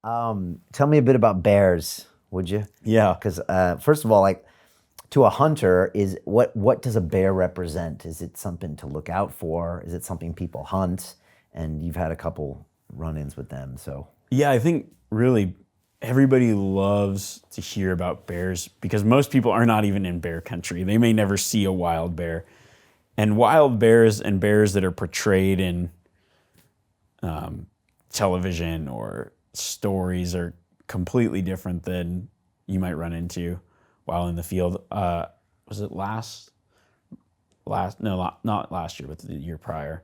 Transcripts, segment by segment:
Tell me a bit about bears, would you? Yeah. Because first of all, like to a hunter, is what does a bear represent? Is it something to look out for? Is it something people hunt? And you've had a couple run-ins with them, so Yeah, I think really everybody loves to hear about bears because most people are not even in bear country. They may never see a wild bear. And wild bears and bears that are portrayed in television or stories are completely different than you might run into while in the field. Was it not last year, but the year prior.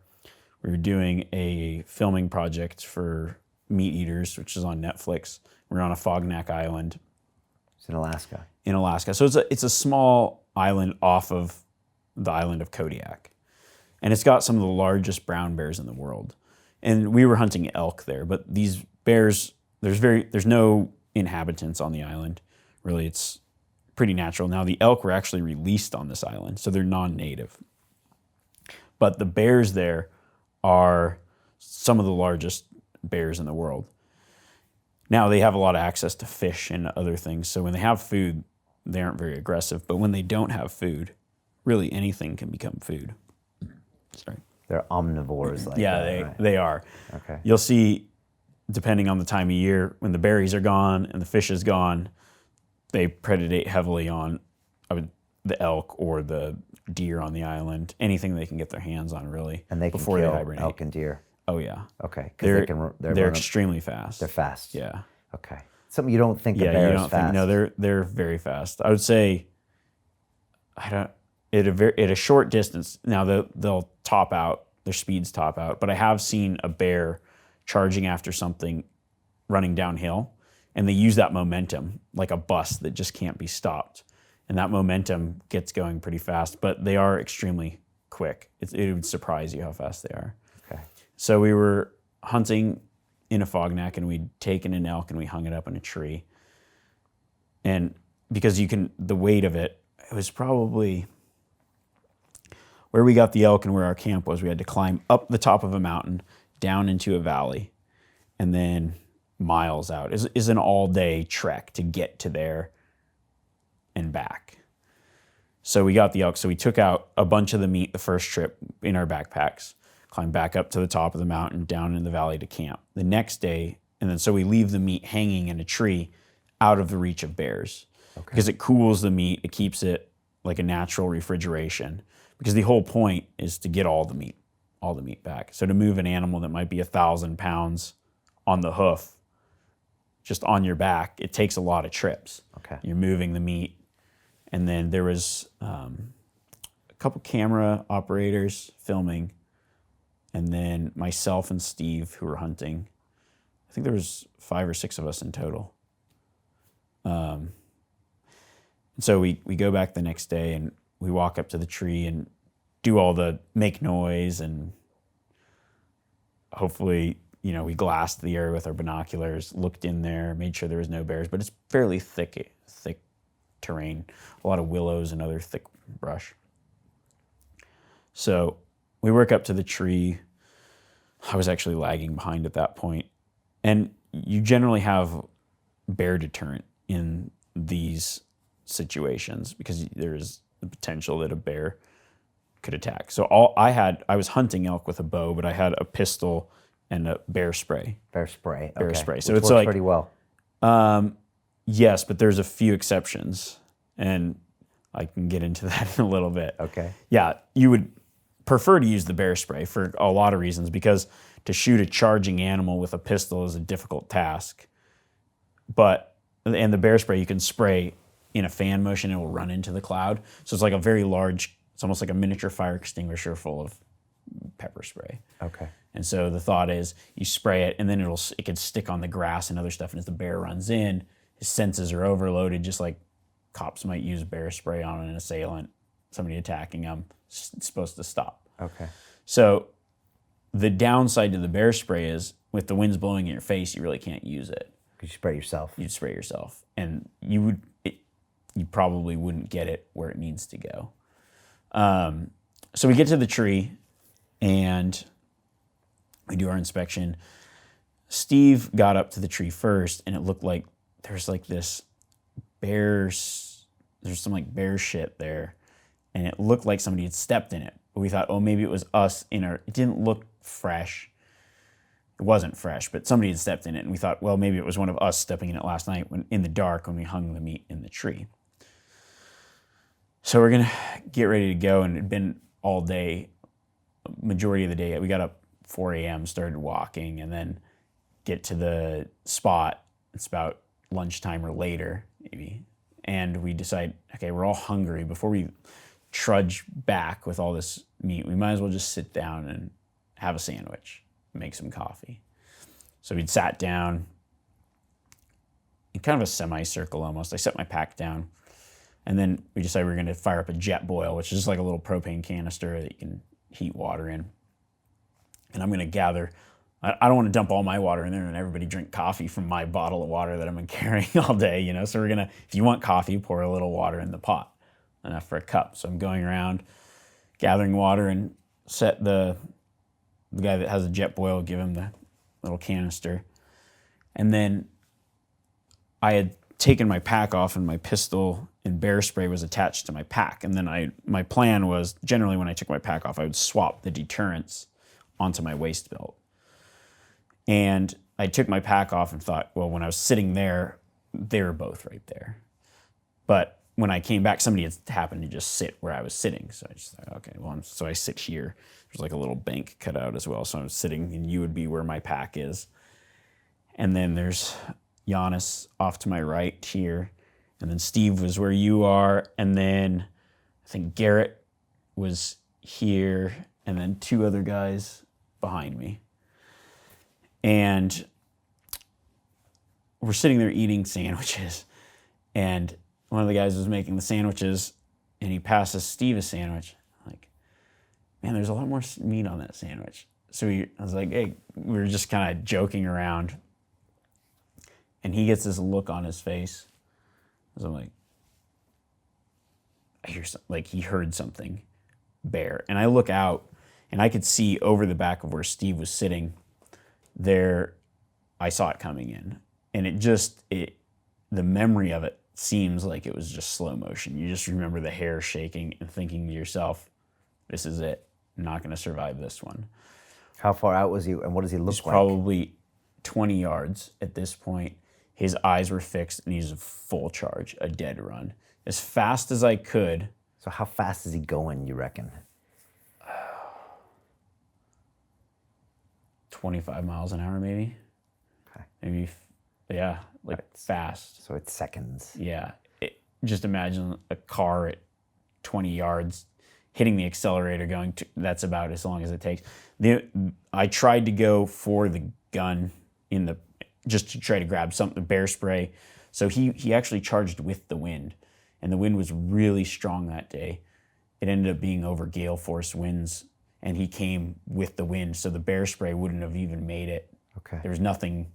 We were doing a filming project for Meat Eaters, which is on Netflix. We were on a Fognak Island. it's in Alaska. In Alaska. So it's a small island off of the island of Kodiak. And it's got some of the largest brown bears in the world. And we were hunting elk there, but these bears, there's no inhabitants on the island. Really, it's pretty natural. Now, the elk were actually released on this island, so they're non-native. But the bears there are some of the largest bears in the world. Now, they have a lot of access to fish and other things, so when they have food, they aren't very aggressive. But when they don't have food, really anything can become food. Sorry. They're omnivores, like Yeah, that, right? they are. Okay. You'll see, depending on the time of year, when the berries are gone and the fish is gone, they predate heavily on the elk or the deer on the island. Anything they can get their hands on, really. And they can before kill they hibernate. elk and deer. Oh yeah. Okay, They're because they're extremely fast. They're fast. Yeah. Okay. Something you don't think a Yeah, bear you is don't fast. think no, they're very fast. I would say at a short distance. Now they'll top out, their speeds top out, but I have seen a bear charging after something running downhill, and they use that momentum like a bus that just can't be stopped. And that momentum gets going pretty fast, but they are extremely quick. It would surprise you how fast they are. Okay. So we were hunting in a fognak, and we'd taken an elk and we hung it up in a tree. And because the weight of it was probably where we got the elk and where our camp was. We had to climb up the top of a mountain, down into a valley, and then miles out. Is an all-day trek to get to there and back. So we got the elk. So we took out a bunch of the meat the first trip in our backpacks, climbed back up to the top of the mountain, down in the valley to camp. The next day, and then so we leave the meat hanging in a tree out of the reach of bears. Okay. Because it cools the meat, it keeps it like a natural refrigeration. Because the whole point is to get all the meat back. So to move an animal that might be 1,000 pounds on the hoof, just on your back, it takes a lot of trips. Okay. You're moving the meat. And then there was a couple camera operators filming, and then myself and Steve who were hunting. I think there was 5 or 6 of us in total. And so we go back the next day and we walk up to the tree and do all the make noise, and hopefully, we glassed the area with our binoculars, looked in there, made sure there was no bears, but it's fairly thick terrain, a lot of willows and other thick brush. So we work up to the tree. I was actually lagging behind at that point. And you generally have bear deterrent in these situations because there is the potential that a bear could attack. So I was hunting elk with a bow, but I had a pistol and a bear spray. Bear spray. Bear okay. spray. So Which it's works like pretty well. Yes, but there's a few exceptions, and I can get into that in a little bit. Okay. Yeah, you would prefer to use the bear spray for a lot of reasons, because to shoot a charging animal with a pistol is a difficult task. And the bear spray, you can spray in a fan motion, it will run into the cloud. So it's like a very large, it's almost like a miniature fire extinguisher full of pepper spray. Okay. And so the thought is you spray it, and then it can stick on the grass and other stuff, and as the bear runs in, his senses are overloaded, just like cops might use bear spray on an assailant, somebody attacking them. It's supposed to stop. Okay. So the downside to the bear spray is with the winds blowing in your face, you really can't use it. You spray yourself. You'd spray yourself, and you probably wouldn't get it where it needs to go. So we get to the tree, and we do our inspection. Steve got up to the tree first, and it looked like there's like this there's some like bear shit there, and it looked like somebody had stepped in it. But we thought, oh, maybe it was us it didn't look fresh. It wasn't fresh, but somebody had stepped in it, and we thought, well, maybe it was one of us stepping in it last night in the dark when we hung the meat in the tree. So we're gonna get ready to go, and it'd been all day, majority of the day. We got up 4 a.m., started walking, and then get to the spot. It's about lunchtime or later, maybe. And we decide, okay, we're all hungry. Before we trudge back with all this meat, we might as well just sit down and have a sandwich, make some coffee. So we'd sat down in kind of a semicircle almost. I set my pack down, and then we decided we were gonna fire up a jet boil, which is just like a little propane canister that you can heat water in. And I'm gonna gather, I don't want to dump all my water in there and everybody drink coffee from my bottle of water that I've been carrying all day, you know? So we're gonna, if you want coffee, pour a little water in the pot, enough for a cup. So I'm going around gathering water and set the guy that has a jet boil, give him the little canister. And then I had taken my pack off, and my pistol and bear spray was attached to my pack. And then my plan was, generally when I took my pack off, I would swap the deterrents onto my waist belt. And I took my pack off and thought, well, when I was sitting there, they were both right there. But when I came back, somebody had happened to just sit where I was sitting. So I just thought, okay, well, so I sit here. There's like a little bank cut out as well. So I'm sitting, and you would be where my pack is. And then there's Giannis off to my right here. And then Steve was where you are. And then I think Garrett was here. And then 2 other guys behind me. And we're sitting there eating sandwiches. And one of the guys was making the sandwiches, and he passes Steve a sandwich. Like, man, there's a lot more meat on that sandwich. So I was like, hey, we were just kind of joking around. And he gets this look on his face. So I'm like, I hear something, like he heard something, bear. And I look out, and I could see over the back of where Steve was sitting there. I saw it coming in. And the memory of it seems like it was just slow motion. You just remember the hair shaking and thinking to yourself, this is it. I'm not going to survive this one. How far out was he, and what does he look He's like? probably 20 yards at this point. His eyes were fixed, and he's a full charge, a dead run. As fast as I could. So how fast is he going, you reckon? 25 miles an hour, maybe. Okay. Maybe, yeah, like fast. So it's seconds. Yeah. Just imagine a car at 20 yards hitting the accelerator going to, that's about as long as it takes. I tried to go for the gun just to try to grab something, bear spray. So he actually charged with the wind, and the wind was really strong that day. It ended up being over gale force winds, and he came with the wind, so the bear spray wouldn't have even made it. Okay. There was nothing,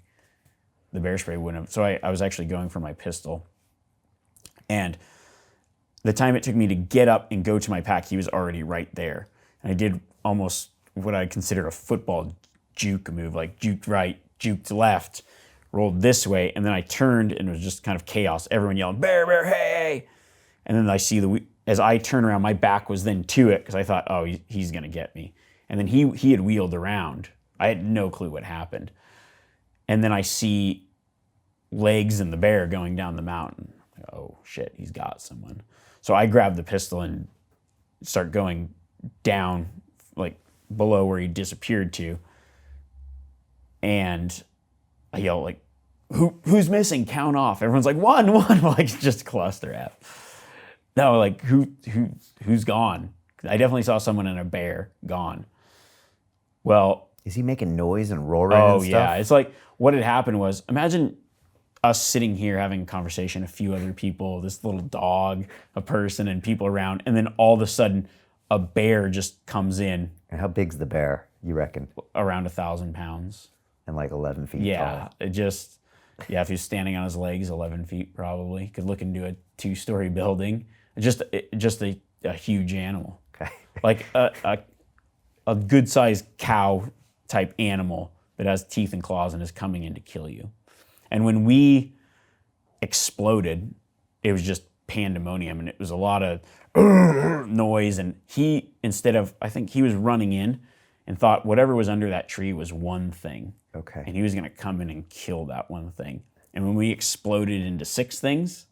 the bear spray wouldn't have. So I was actually going for my pistol. And the time it took me to get up and go to my pack, he was already right there. And I did almost what I consider a football juke move, like juked right, juked left, rolled this way, and then I turned, and it was just kind of chaos. Everyone yelling, bear, bear, hey! And then I see as I turn around, my back was then to it, because I thought, oh, he's going to get me. And then he had wheeled around. I had no clue what happened. And then I see legs and the bear going down the mountain. Oh, shit, he's got someone. So I grabbed the pistol and start going down, like below where he disappeared to. And I yell, like, who's missing? Count off. Everyone's like, one, like just cluster F. No, like who's gone? I definitely saw someone in a bear gone. Well, is he making noise and roaring and stuff? Yeah. It's like what had happened was, imagine us sitting here having a conversation, a few other people, this little dog, a person, and people around, and then all of a sudden a bear just comes in. And how big's the bear, you reckon? Around 1,000 pounds. And like 11 feet Yeah, tall. if he was standing on his legs, 11 feet probably. Could look into a 2-story building. Just a huge animal. Okay. Like a good-sized cow type animal that has teeth and claws and is coming in to kill you. And when we exploded, it was just pandemonium, and it was a lot of noise. And he, instead of, I think he was running in and thought whatever was under that tree was one thing. Okay. And he was going to come in and kill that one thing. And when we exploded into 6 things,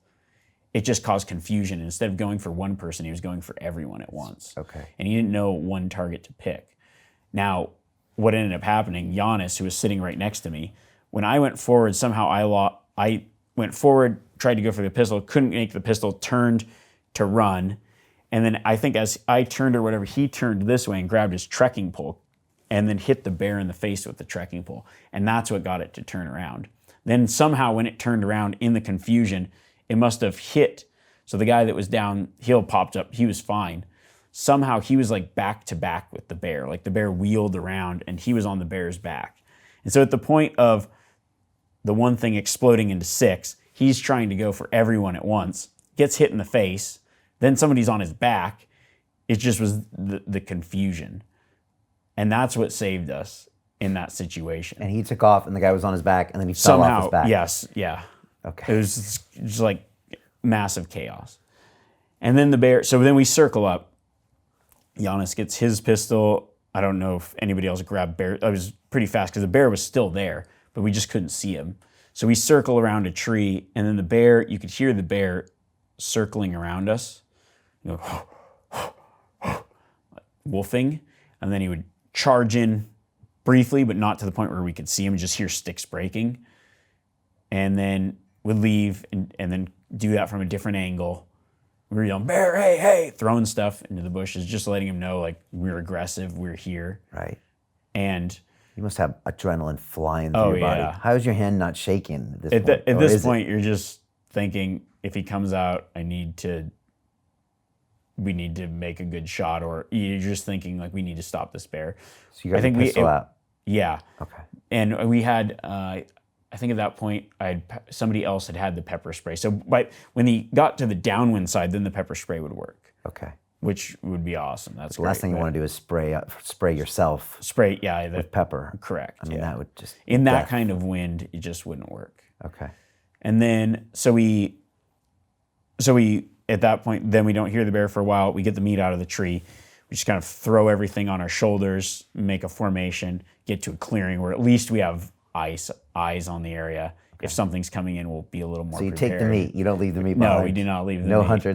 it just caused confusion. And instead of going for one person, he was going for everyone at once. Okay. And he didn't know one target to pick. Now, what ended up happening, Giannis, who was sitting right next to me, when I went forward, somehow I went forward, tried to go for the pistol, couldn't make the pistol, turned to run. And then I think as I turned or whatever, he turned this way and grabbed his trekking pole and then hit the bear in the face with the trekking pole. And that's what got it to turn around. Then somehow when it turned around in the confusion, it must have hit. So the guy that was downhill popped up. He was fine. Somehow he was like back to back with the bear. Like the bear wheeled around and he was on the bear's back. And so at the point of the one thing exploding into 6, he's trying to go for everyone at once, gets hit in the face, then somebody's on his back. It just was the confusion. And that's what saved us in that situation. And he took off and the guy was on his back and then he fell off his back. Yes, yeah. Okay. It was just like massive chaos. And then the bear, so then we circle up. Giannis gets his pistol. I don't know if anybody else grabbed bear. I was pretty fast because the bear was still there, but we just couldn't see him. So we circle around a tree, and then the bear, you could hear the bear circling around us, you know, wolfing, and then he would charge in briefly, but not to the point where we could see him, just hear sticks breaking, and then would leave and then do that from a different angle. We were yelling, bear, hey, hey, throwing stuff into the bushes, just letting him know, like, we're aggressive, we're here. Right. And you must have adrenaline flying through your body. Yeah. How is your hand not shaking at this point? At this point, you're just thinking, if he comes out, we need to make a good shot, or you're just thinking, like, we need to stop this bear. So you got the pistol out. Yeah. Okay. And we had, I think at that point, somebody else had the pepper spray. So when he got to the downwind side, then the pepper spray would work. Okay. Which would be awesome. That's the last thing you want to do is spray yourself. Spray, yeah. With pepper. Correct. I mean, that would just... In that kind of wind, it just wouldn't work. Okay. And then, so we, at that point, then we don't hear the bear for a while. We get the meat out of the tree. We just kind of throw everything on our shoulders, make a formation, get to a clearing where at least we have eyes on the area. Okay. If something's coming in, we'll be a little more prepared. So you take the meat. You don't leave the meat behind. No, we do not leave the meat. No hunter.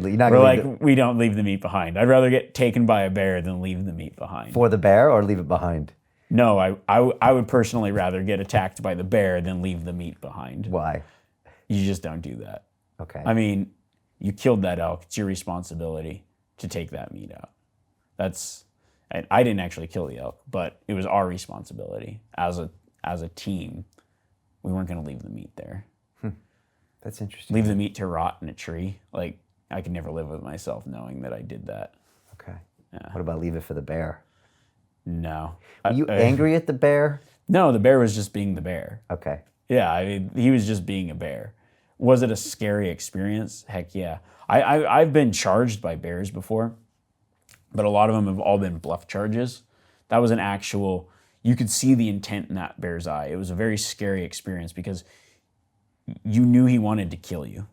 We don't leave the meat behind. I'd rather get taken by a bear than leave the meat behind. For the bear or leave it behind? No, I would personally rather get attacked by the bear than leave the meat behind. Why? You just don't do that. Okay. I mean, you killed that elk. It's your responsibility to take that meat out. I didn't actually kill the elk, but it was our responsibility as a team. We weren't going to leave the meat there. That's interesting. Leave the meat to rot in a tree. Like, I could never live with myself knowing that I did that. Okay. Yeah. What about leave it for the bear? No. Were you angry at the bear? No, the bear was just being the bear. Okay. Yeah, I mean, he was just being a bear. Was it a scary experience? Heck yeah. I've been charged by bears before, but a lot of them have all been bluff charges. That was an actual, you could see the intent in that bear's eye. It was a very scary experience because you knew he wanted to kill you.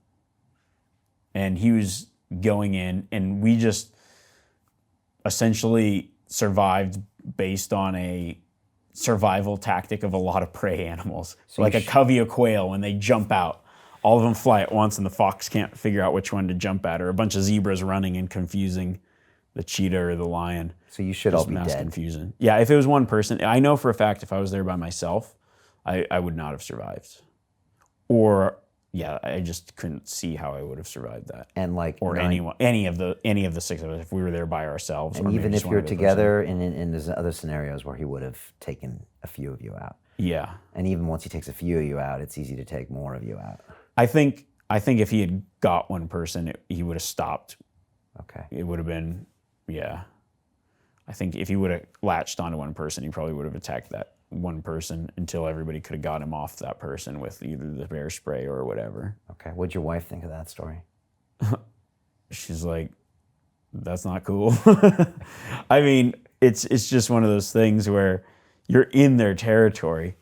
And he was going in, and we just essentially survived based on a survival tactic of a lot of prey animals. So like a covey of quail, when they jump out, all of them fly at once and the fox can't figure out which one to jump at, or a bunch of zebras running and confusing the cheetah or the lion. So you should all be dead. Confusion. Yeah, if it was one person, I know for a fact if I was there by myself, I would not have survived. Or yeah, I just couldn't see how I would have survived that. And like, or anyone, any of the 6 of us, if we were there by ourselves. And or even if you're together, in there's other scenarios where he would have taken a few of you out. Yeah. And even once he takes a few of you out, it's easy to take more of you out. I think if he had got one person, he would have stopped. Okay. It would have been, yeah. I think if he would have latched onto one person, he probably would have attacked that one person until everybody could have got him off that person with either the bear spray or whatever. Okay. What'd your wife think of that story? She's like, that's not cool. I mean, it's just one of those things where you're in their territory.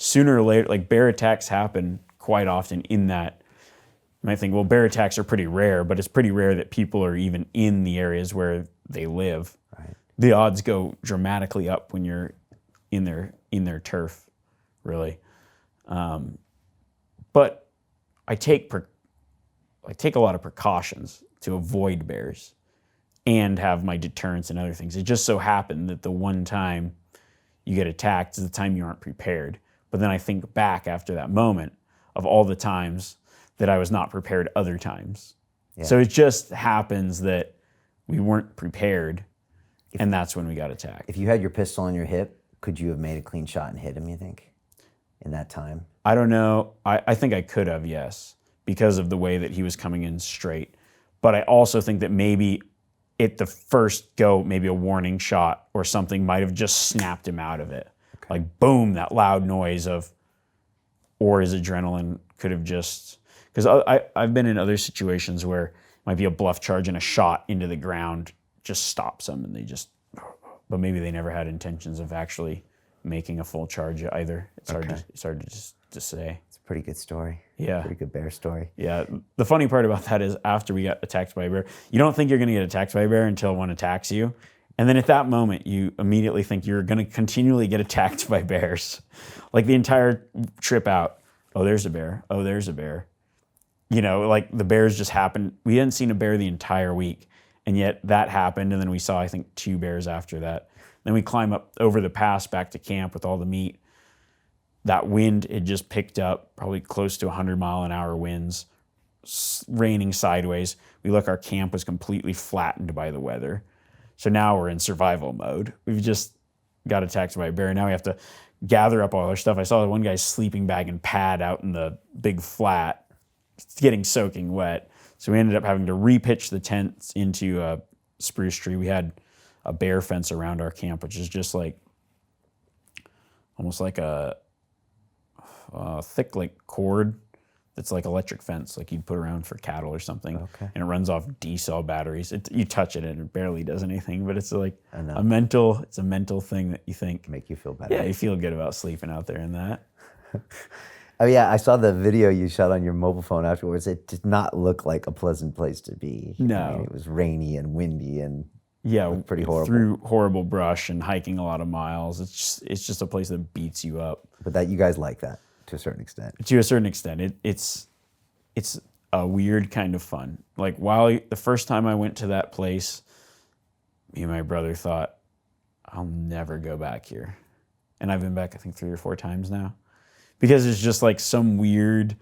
sooner or later, like bear attacks happen quite often in that. You might think, well, bear attacks are pretty rare, but it's pretty rare that people are even in the areas where they live. Right. The odds go dramatically up when you're in their turf, really. But I take a lot of precautions to avoid bears and have my deterrence and other things. It just so happened that the one time you get attacked is the time you aren't prepared. But then I think back after that moment of all the times that I was not prepared other times. Yeah. So it just happens that we weren't prepared, and that's when we got attacked. If you had your pistol on your hip, could you have made a clean shot and hit him, you think, in that time? I don't know. I think I could have, yes, because of the way that he was coming in straight. But I also think that maybe at the first go, maybe a warning shot or something might have just snapped him out of it. Okay. Like, boom, that loud noise or his adrenaline could have just, because I've been in other situations where it might be a bluff charge and a shot into the ground just stops them and they just, but maybe they never had intentions of actually making a full charge either. It's hard to say. It's a pretty good story. Yeah. Pretty good bear story. Yeah. The funny part about that is after we got attacked by a bear, you don't think you're going to get attacked by a bear until one attacks you. And then at that moment, you immediately think you're going to continually get attacked by bears. Like the entire trip out, oh, there's a bear. Oh, there's a bear. You know, like the bears just happened. We hadn't seen a bear the entire week. And yet that happened. And then we saw, I think, 2 bears after that. Then we climb up over the pass back to camp with all the meat. That wind had just picked up, probably close to 100-mile-an-hour winds, raining sideways. We look, our camp was completely flattened by the weather. So now we're in survival mode. We've just got attacked by a bear. Now we have to gather up all our stuff. I saw one guy's sleeping bag and pad out in the big flat. It's getting soaking wet. So we ended up having to repitch the tents into a spruce tree. We had a bear fence around our camp, which is just like almost like a thick like cord that's like electric fence, like you'd put around for cattle or something. Okay. And it runs off D-cell batteries. You touch it and it barely does anything, but it's like a mental thing that you think make you feel better. Yeah, you feel good about sleeping out there in that. Oh yeah, I saw the video you shot on your mobile phone afterwards. It did not look like a pleasant place to be. No. I mean, it was rainy and windy and pretty horrible. Through horrible brush and hiking a lot of miles. It's just a place that beats you up. But that you guys like that to a certain extent. To a certain extent, it's a weird kind of fun. Like the first time I went to that place, me and my brother thought, I'll never go back here. And I've been back, I think 3 or 4 times now. Because it's just like some weird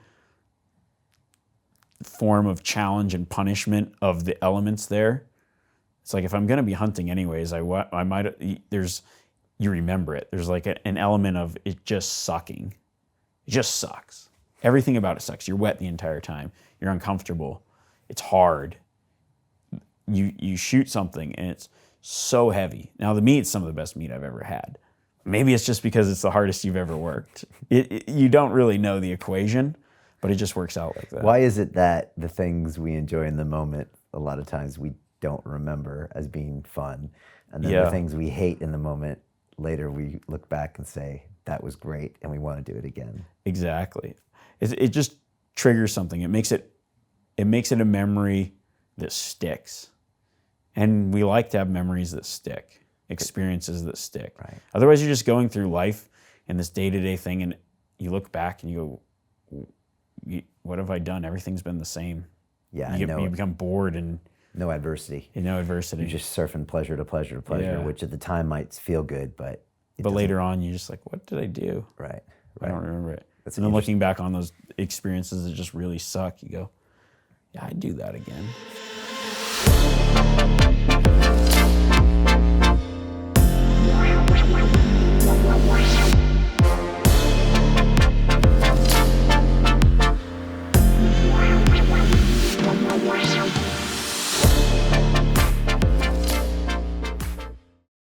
form of challenge and punishment of the elements there. It's like if I'm going to be hunting anyways, you remember it. There's like an element of it just sucking. It just sucks. Everything about it sucks. You're wet the entire time. You're uncomfortable. It's hard. You shoot something and it's so heavy. Now the meat's some of the best meat I've ever had. Maybe it's just because it's the hardest you've ever worked. You don't really know the equation, but it just works out like that. Why is it that the things we enjoy in the moment, a lot of times we don't remember as being fun, and then the things we hate in the moment, later we look back and say, that was great, and we want to do it again? Exactly. It just triggers something. It makes it a memory that sticks. And we like to have memories that stick. Experiences that stick. Right. Otherwise, you're just going through life in this day-to-day thing, and you look back and you go, "What have I done? Everything's been the same." Yeah, you become bored and no adversity. No adversity. You're just surfing pleasure to pleasure to pleasure, which at the time might feel good, but later on, you're just like, "What did I do?" Right. I don't remember it. And then looking back on those experiences that just really suck, you go, "Yeah, I'd do that again."